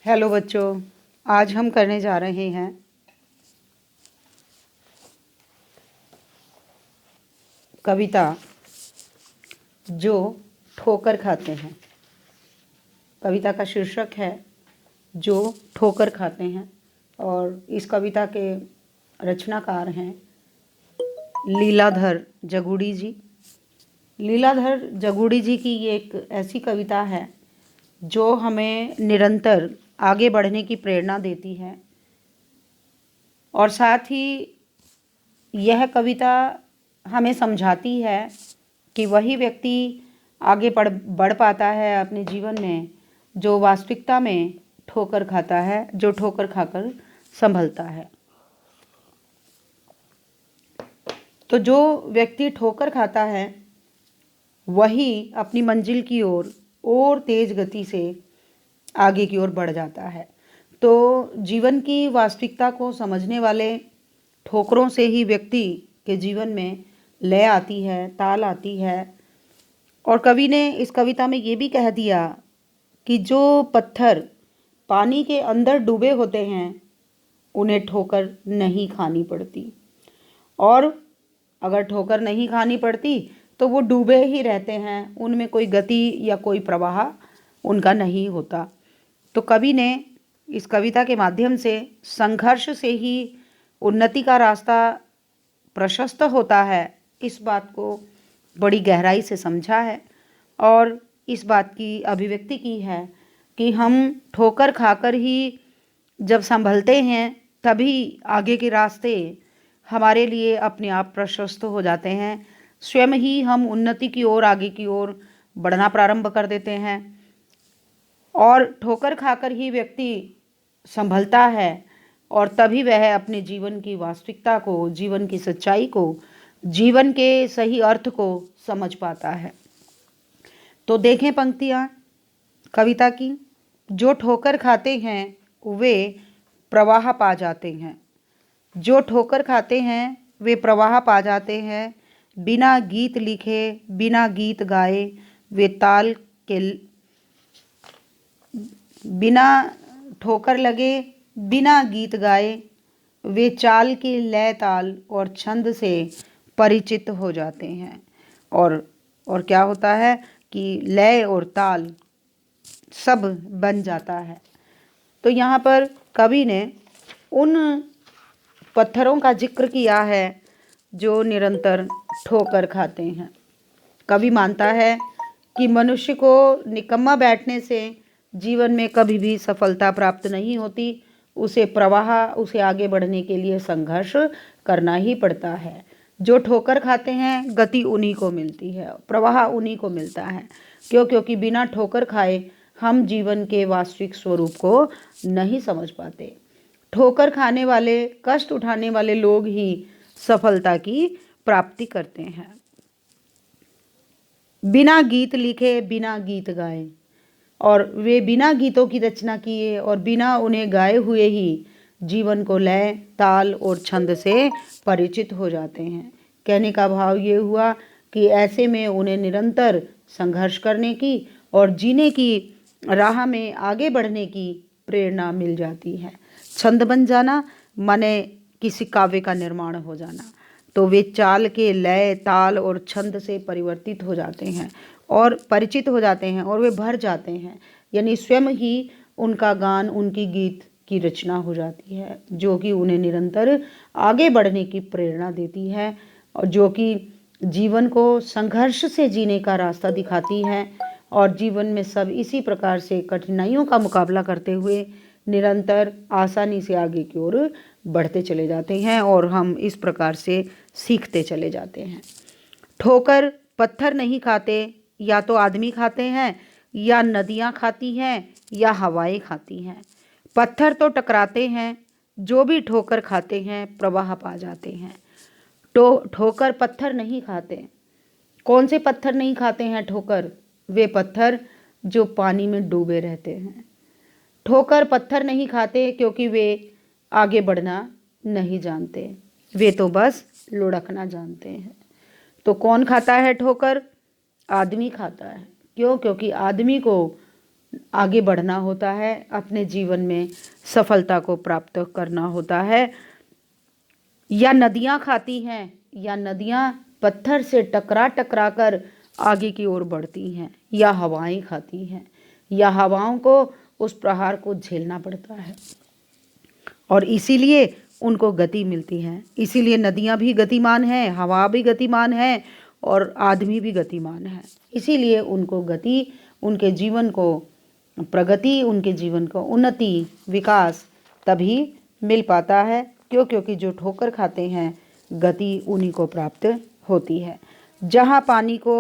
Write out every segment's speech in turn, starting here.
Hello बच्चों, आज हम करने जा रहे हैं कविता जो ठोकर खाते हैं। कविता का शीर्षक है जो ठोकर खाते हैं और इस कविता के रचनाकार हैं लीलाधर जगुड़ी जी। लीलाधर जगुड़ी जी की ये एक ऐसी कविता है जो हमें निरंतर आगे बढ़ने की प्रेरणा देती है और साथ ही यह कविता हमें समझाती है कि वही व्यक्ति आगे बढ़ पाता है अपने जीवन में जो वास्तविकता में ठोकर खाता है, जो ठोकर खाकर संभलता है। तो जो व्यक्ति ठोकर खाता है वही अपनी मंजिल की ओर और तेज गति से आगे की ओर बढ़ जाता है। तो जीवन की वास्तविकता को समझने वाले ठोकरों से ही व्यक्ति के जीवन में लय आती है, ताल आती है। और कवि ने इस कविता में ये भी कह दिया कि जो पत्थर पानी के अंदर डूबे होते हैं उन्हें ठोकर नहीं खानी पड़ती, और अगर ठोकर नहीं खानी पड़ती तो वो डूबे ही रहते हैं, उनमें कोई गति या कोई प्रवाह उनका नहीं होता। तो कवि ने इस कविता के माध्यम से संघर्ष से ही उन्नति का रास्ता प्रशस्त होता है, इस बात को बड़ी गहराई से समझा है और इस बात की अभिव्यक्ति की है कि हम ठोकर खाकर ही जब संभलते हैं तभी आगे के रास्ते हमारे लिए अपने आप प्रशस्त हो जाते हैं। स्वयं ही हम उन्नति की ओर, आगे की ओर बढ़ना प्रारंभ कर देते हैं और ठोकर खाकर ही व्यक्ति संभलता है और तभी वह अपने जीवन की वास्तविकता को, जीवन की सच्चाई को, जीवन के सही अर्थ को समझ पाता है। तो देखें पंक्तियाँ कविता की। जो ठोकर खाते हैं वे प्रवाह पा जाते हैं। जो ठोकर खाते हैं वे प्रवाह पा जाते हैं। बिना गीत लिखे, बिना गीत गाए, वे ताल के बिना ठोकर लगे, बिना गीत गाए, वे चाल के लय, ताल और छंद से परिचित हो जाते हैं। और क्या होता है कि लय और ताल सब बन जाता है। तो यहाँ पर कवि ने उन पत्थरों का जिक्र किया है जो निरंतर ठोकर खाते हैं। कवि मानता है कि मनुष्य को निकम्मा बैठने से जीवन में कभी भी सफलता प्राप्त नहीं होती। उसे उसे आगे बढ़ने के लिए संघर्ष करना ही पड़ता है। जो ठोकर खाते हैं गति उन्हीं को मिलती है, प्रवाह उन्हीं को मिलता है। क्योंकि बिना ठोकर खाए हम जीवन के वास्तविक स्वरूप को नहीं समझ पाते। ठोकर खाने वाले, कष्ट उठाने वाले लोग ही सफलता की प्राप्ति करते हैं। बिना गीत लिखे, बिना गीत गाए, और वे बिना गीतों की रचना किए और बिना उन्हें गाए हुए ही जीवन को लय, ताल और छंद से परिचित हो जाते हैं। कहने का भाव ये हुआ कि ऐसे में उन्हें निरंतर संघर्ष करने की और जीने की राह में आगे बढ़ने की प्रेरणा मिल जाती है। छंद बन जाना माने किसी काव्य का निर्माण हो जाना। तो वे चाल के लय, ताल और छंद से परिवर्तित हो जाते हैं और परिचित हो जाते हैं और वे भर जाते हैं, यानी स्वयं ही उनका गान, उनकी गीत की रचना हो जाती है जो कि उन्हें निरंतर आगे बढ़ने की प्रेरणा देती है और जो कि जीवन को संघर्ष से जीने का रास्ता दिखाती है। और जीवन में सब इसी प्रकार से कठिनाइयों का मुकाबला करते हुए निरंतर आसानी से आगे की ओर बढ़ते चले जाते हैं और हम इस प्रकार से सीखते चले जाते हैं। ठोकर पत्थर नहीं खाते, या तो आदमी खाते हैं, या नदियाँ खाती हैं, या हवाएं खाती हैं। पत्थर तो टकराते हैं, जो भी ठोकर खाते हैं प्रवाह पा जाते हैं। ठोकर पत्थर नहीं खाते। कौन से पत्थर नहीं खाते हैं ठोकर? वे पत्थर जो पानी में डूबे रहते हैं। ठोकर पत्थर नहीं खाते क्योंकि वे आगे बढ़ना नहीं जानते, वे तो बस लुढ़कना जानते हैं। तो कौन खाता है ठोकर? आदमी खाता है। क्यों? क्योंकि आदमी को आगे बढ़ना होता है, अपने जीवन में सफलता को प्राप्त करना होता है। या नदियाँ खाती हैं, या नदियाँ पत्थर से टकरा टकरा कर आगे की ओर बढ़ती हैं, या हवाएं खाती हैं, या हवाओं को उस प्रहार को झेलना पड़ता है और इसीलिए उनको गति मिलती है। इसीलिए नदियाँ भी गतिमान हैं, हवा भी गतिमान है और आदमी भी गतिमान है। इसीलिए उनको गति, उनके जीवन को प्रगति, उनके जीवन को उन्नति, विकास तभी मिल पाता है क्योंकि जो ठोकर खाते हैं गति उन्हीं को प्राप्त होती है। जहाँ पानी को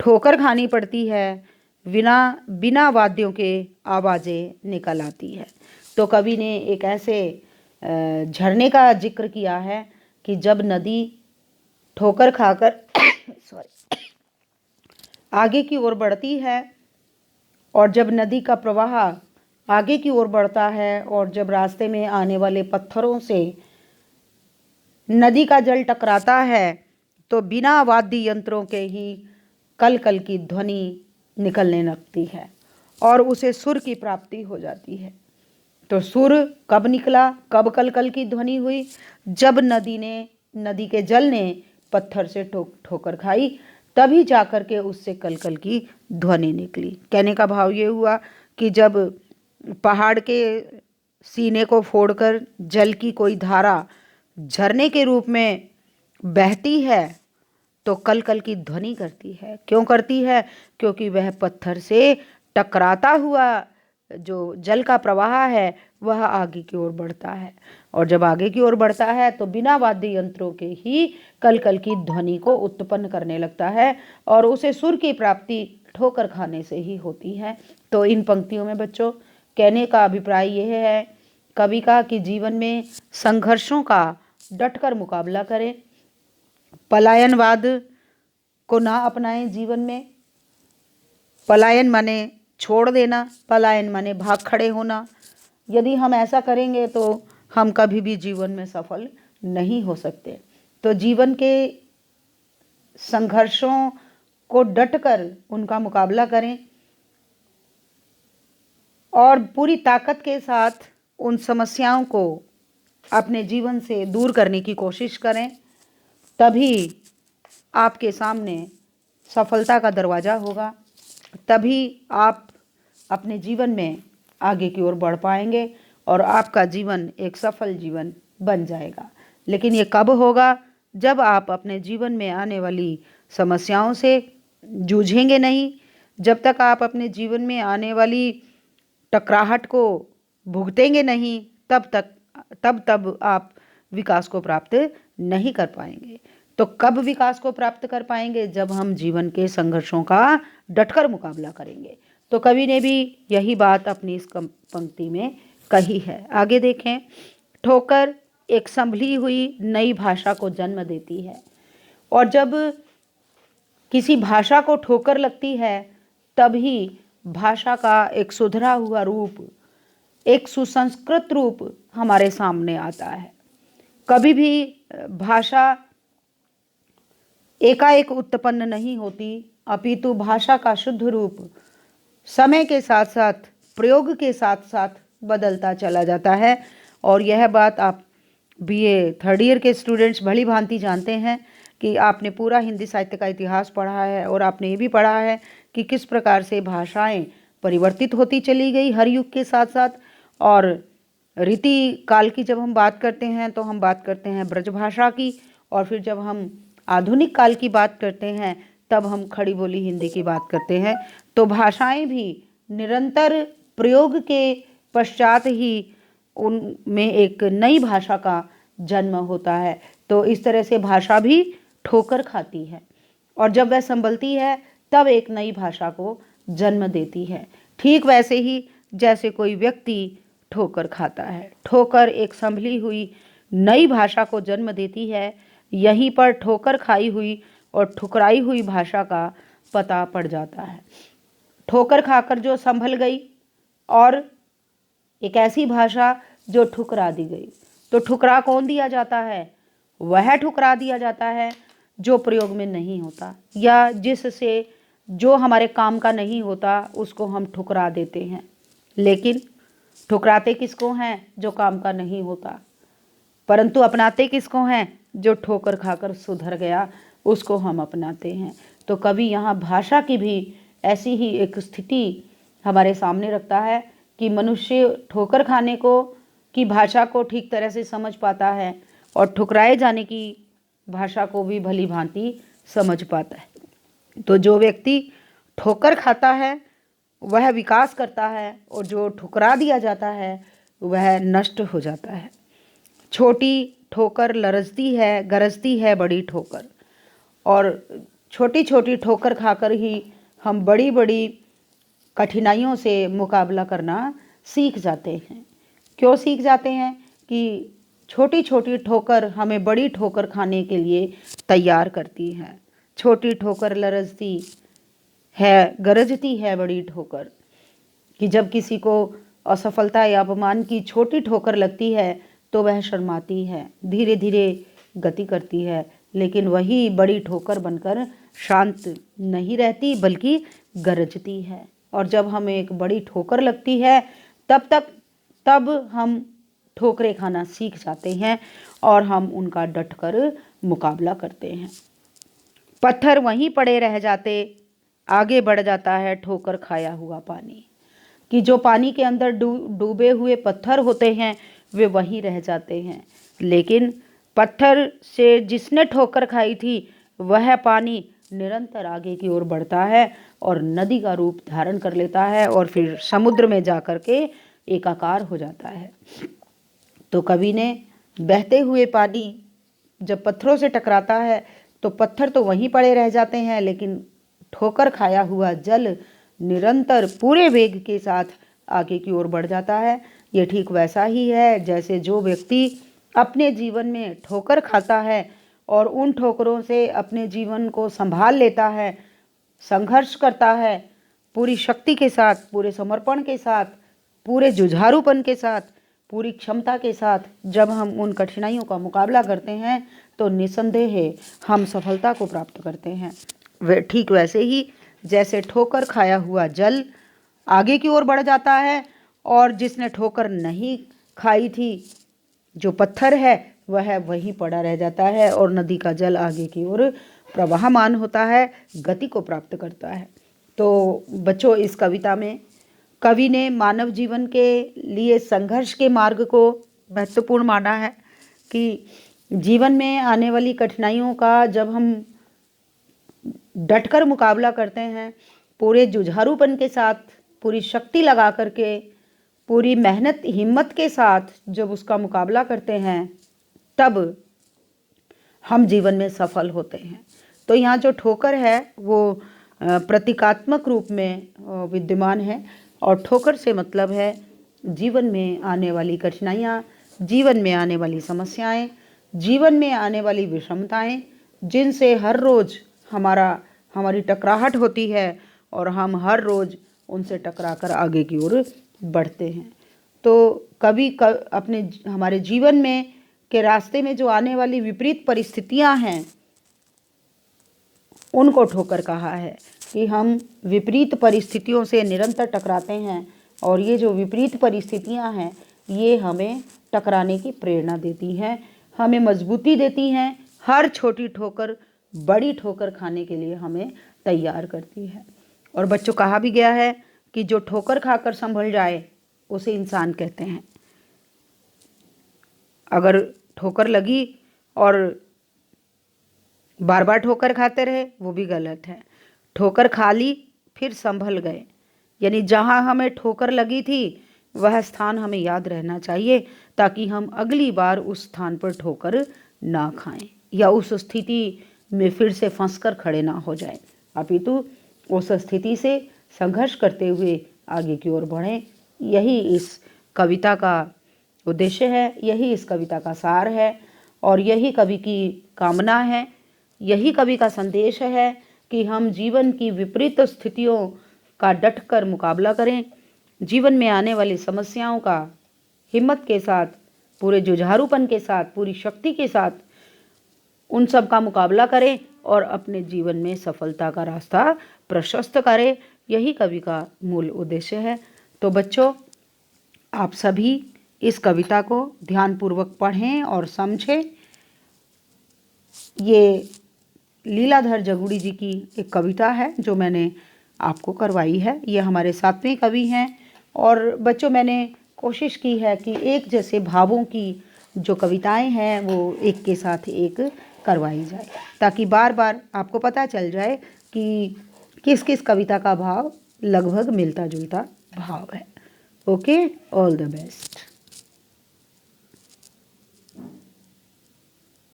ठोकर खानी पड़ती है, बिना बिना वाद्यों के आवाज़ें निकल आती है। तो कवि ने एक ऐसे झरने का जिक्र किया है कि जब नदी ठोकर खाकर सॉरी आगे की ओर बढ़ती है और जब नदी का प्रवाह आगे की ओर बढ़ता है और जब रास्ते में आने वाले पत्थरों से नदी का जल टकराता है तो बिना वाद्य यंत्रों के ही कल कल की ध्वनि निकलने लगती है और उसे सुर की प्राप्ति हो जाती है। तो सुर कब निकला, कब कल कल की ध्वनि हुई? जब नदी के जल ने पत्थर से ठोकर खाई, तभी जाकर के उससे कल कल की ध्वनि निकली। कहने का भाव ये हुआ कि जब पहाड़ के सीने को फोड़कर जल की कोई धारा झरने के रूप में बहती है तो कल कल की ध्वनि करती है। क्यों करती है? क्योंकि वह पत्थर से टकराता हुआ जो जल का प्रवाह है वह आगे की ओर बढ़ता है और जब आगे की ओर बढ़ता है तो बिना वाद्य यंत्रों के ही कल कल की ध्वनि को उत्पन्न करने लगता है और उसे सुर की प्राप्ति ठोकर खाने से ही होती है। तो इन पंक्तियों में बच्चों कहने का अभिप्राय यह है कवि का कि जीवन में संघर्षों का डटकर मुकाबला करें, पलायनवाद को ना अपनाएं जीवन में। पलायन माने छोड़ देना, पलायन माने भाग खड़े होना। यदि हम ऐसा करेंगे तो हम कभी भी जीवन में सफल नहीं हो सकते। तो जीवन के संघर्षों को डटकर उनका मुकाबला करें और पूरी ताकत के साथ उन समस्याओं को अपने जीवन से दूर करने की कोशिश करें। तभी आपके सामने सफलता का दरवाज़ा होगा, तभी आप अपने जीवन में आगे की ओर बढ़ पाएंगे और आपका जीवन एक सफल जीवन बन जाएगा। लेकिन ये कब होगा? जब आप अपने जीवन में आने वाली समस्याओं से जूझेंगे नहीं, जब तक आप अपने जीवन में आने वाली टकराहट को भुगतेंगे नहीं, तब आप विकास को प्राप्त नहीं कर पाएंगे। तो कब विकास को प्राप्त कर पाएंगे? जब हम जीवन के संघर्षों का डटकर मुकाबला करेंगे। तो कवि ने भी यही बात अपनी इस पंक्ति में कही है। आगे देखें, ठोकर एक संभली हुई नई भाषा को जन्म देती है और जब किसी भाषा को ठोकर लगती है तभी भाषा का एक सुधरा हुआ रूप, एक सुसंस्कृत रूप हमारे सामने आता है। कभी भी भाषा एकाएक उत्पन्न नहीं होती, अपितु भाषा का शुद्ध रूप समय के साथ साथ, प्रयोग के साथ साथ बदलता चला जाता है। और यह बात आप बीए थर्ड ईयर के स्टूडेंट्स भली भांति जानते हैं कि आपने पूरा हिंदी साहित्य का इतिहास पढ़ा है और आपने ये भी पढ़ा है कि किस प्रकार से भाषाएं परिवर्तित होती चली गई हर युग के साथ साथ। और रीति काल की जब हम बात करते हैं तो हम बात करते हैं ब्रज भाषा की, और फिर जब हम आधुनिक काल की बात करते हैं तब हम खड़ी बोली हिंदी की बात करते हैं। तो भाषाएं भी निरंतर प्रयोग के पश्चात ही उनमें एक नई भाषा का जन्म होता है। तो इस तरह से भाषा भी ठोकर खाती है और जब वह संभलती है तब एक नई भाषा को जन्म देती है। ठीक वैसे ही जैसे कोई व्यक्ति ठोकर खाता है, ठोकर एक संभली हुई नई भाषा को जन्म देती है। यहीं पर ठोकर खाई हुई और ठुकराई हुई भाषा का पता पड़ जाता है। ठोकर खाकर जो संभल गई और एक ऐसी भाषा जो ठुकरा दी गई, तो ठुकरा कौन दिया जाता है? वह ठुकरा दिया जाता है जो प्रयोग में नहीं होता या जिससे जो हमारे काम का नहीं होता उसको हम ठुकरा देते हैं, लेकिन ठुकराते किसको हैं? जो काम का नहीं होता। परंतु अपनाते किसको हैं? जो ठोकर खाकर सुधर गया उसको हम अपनाते हैं। तो कवि यहाँ भाषा की भी ऐसी ही एक स्थिति हमारे सामने रखता है कि मनुष्य ठोकर खाने को की भाषा को ठीक तरह से समझ पाता है और ठुकराए जाने की भाषा को भी भली भांति समझ पाता है। तो जो व्यक्ति ठोकर खाता है वह विकास करता है और जो ठुकरा दिया जाता है वह नष्ट हो जाता है। छोटी ठोकर लरजती है, गरजती है बड़ी ठोकर। और छोटी छोटी ठोकर खाकर ही हम बड़ी बड़ी कठिनाइयों से मुकाबला करना सीख जाते हैं। क्यों सीख जाते हैं? कि छोटी छोटी ठोकर हमें बड़ी ठोकर खाने के लिए तैयार करती है। छोटी ठोकर लरजती है, गरजती है बड़ी ठोकर। कि जब किसी को असफलता या अपमान की छोटी ठोकर लगती है तो वह शर्माती है, धीरे धीरे गति करती है, लेकिन वही बड़ी ठोकर बनकर शांत नहीं रहती बल्कि गरजती है। और जब हमें एक बड़ी ठोकर लगती है तब हम ठोकरें खाना सीख जाते हैं और हम उनका डटकर मुकाबला करते हैं। पत्थर वहीं पड़े रह जाते, आगे बढ़ जाता है ठोकर खाया हुआ पानी। कि जो पानी के अंदर डूबे हुए पत्थर होते हैं वे वहीं रह जाते हैं, लेकिन पत्थर से जिसने ठोकर खाई थी वह पानी निरंतर आगे की ओर बढ़ता है और नदी का रूप धारण कर लेता है और फिर समुद्र में जाकर के एकाकार हो जाता है। तो कवि ने बहते हुए पानी जब पत्थरों से टकराता है तो पत्थर तो वहीं पड़े रह जाते हैं, लेकिन ठोकर खाया हुआ जल निरंतर पूरे वेग के साथ आगे की ओर बढ़ जाता है। ये ठीक वैसा ही है जैसे जो व्यक्ति अपने जीवन में ठोकर खाता है और उन ठोकरों से अपने जीवन को संभाल लेता है, संघर्ष करता है पूरी शक्ति के साथ, पूरे समर्पण के साथ, पूरे जुझारूपन के साथ, पूरी क्षमता के साथ जब हम उन कठिनाइयों का मुकाबला करते हैं तो निसंदेह हम सफलता को प्राप्त करते हैं। वे ठीक वैसे ही जैसे ठोकर खाया हुआ जल आगे की ओर बढ़ जाता है और जिसने ठोकर नहीं खाई थी, जो पत्थर है, वह वहीं पड़ा रह जाता है और नदी का जल आगे की ओर प्रवाहमान होता है, गति को प्राप्त करता है। तो बच्चों, इस कविता में कवि ने मानव जीवन के लिए संघर्ष के मार्ग को महत्वपूर्ण माना है कि जीवन में आने वाली कठिनाइयों का जब हम डटकर मुकाबला करते हैं, पूरे जुझारूपन के साथ, पूरी शक्ति लगा करके, पूरी मेहनत हिम्मत के साथ जब उसका मुकाबला करते हैं, तब हम जीवन में सफल होते हैं। तो यहाँ जो ठोकर है वो प्रतीकात्मक रूप में विद्यमान है और ठोकर से मतलब है जीवन में आने वाली कठिनाइयाँ, जीवन में आने वाली समस्याएं, जीवन में आने वाली विषमताएं, जिनसे हर रोज़ हमारी टकराहट होती है और हम हर रोज़ उनसे टकराकर आगे की ओर बढ़ते हैं। तो कभी अपने हमारे जीवन में के रास्ते में जो आने वाली विपरीत परिस्थितियां हैं उनको ठोकर कहा है कि हम विपरीत परिस्थितियों से निरंतर टकराते हैं और ये जो विपरीत परिस्थितियां हैं ये हमें टकराने की प्रेरणा देती हैं, हमें मजबूती देती हैं। हर छोटी ठोकर बड़ी ठोकर खाने के लिए हमें तैयार करती है। और बच्चों, कहा भी गया है कि जो ठोकर खाकर संभल जाए उसे इंसान कहते हैं। अगर ठोकर लगी और बार बार ठोकर खाते रहे वो भी गलत है। ठोकर खा ली फिर संभल गए, यानी जहाँ हमें ठोकर लगी थी वह स्थान हमें याद रहना चाहिए ताकि हम अगली बार उस स्थान पर ठोकर ना खाएं या उस स्थिति में फिर से फंसकर खड़े ना हो जाएं, अपितु उस स्थिति से संघर्ष करते हुए आगे की ओर बढ़ें। यही इस कविता का उद्देश्य है, यही इस कविता का सार है और यही कवि की कामना है, यही कवि का संदेश है कि हम जीवन की विपरीत स्थितियों का डटकर मुकाबला करें, जीवन में आने वाली समस्याओं का हिम्मत के साथ, पूरे जुझारूपन के साथ, पूरी शक्ति के साथ उन सब का मुकाबला करें और अपने जीवन में सफलता का रास्ता प्रशस्त करे, यही कवि का मूल उद्देश्य है। तो बच्चों, आप सभी इस कविता को ध्यानपूर्वक पढ़ें और समझें। ये लीलाधर जगुड़ी जी की एक कविता है जो मैंने आपको करवाई है। ये हमारे 7वें कवि हैं और बच्चों, मैंने कोशिश की है कि एक जैसे भावों की जो कविताएं हैं वो एक के साथ एक करवाई जाए, ताकि बार बार आपको पता चल जाए कि किस किस कविता का भाव लगभग मिलता जुलता भाव है। Okay, all the best.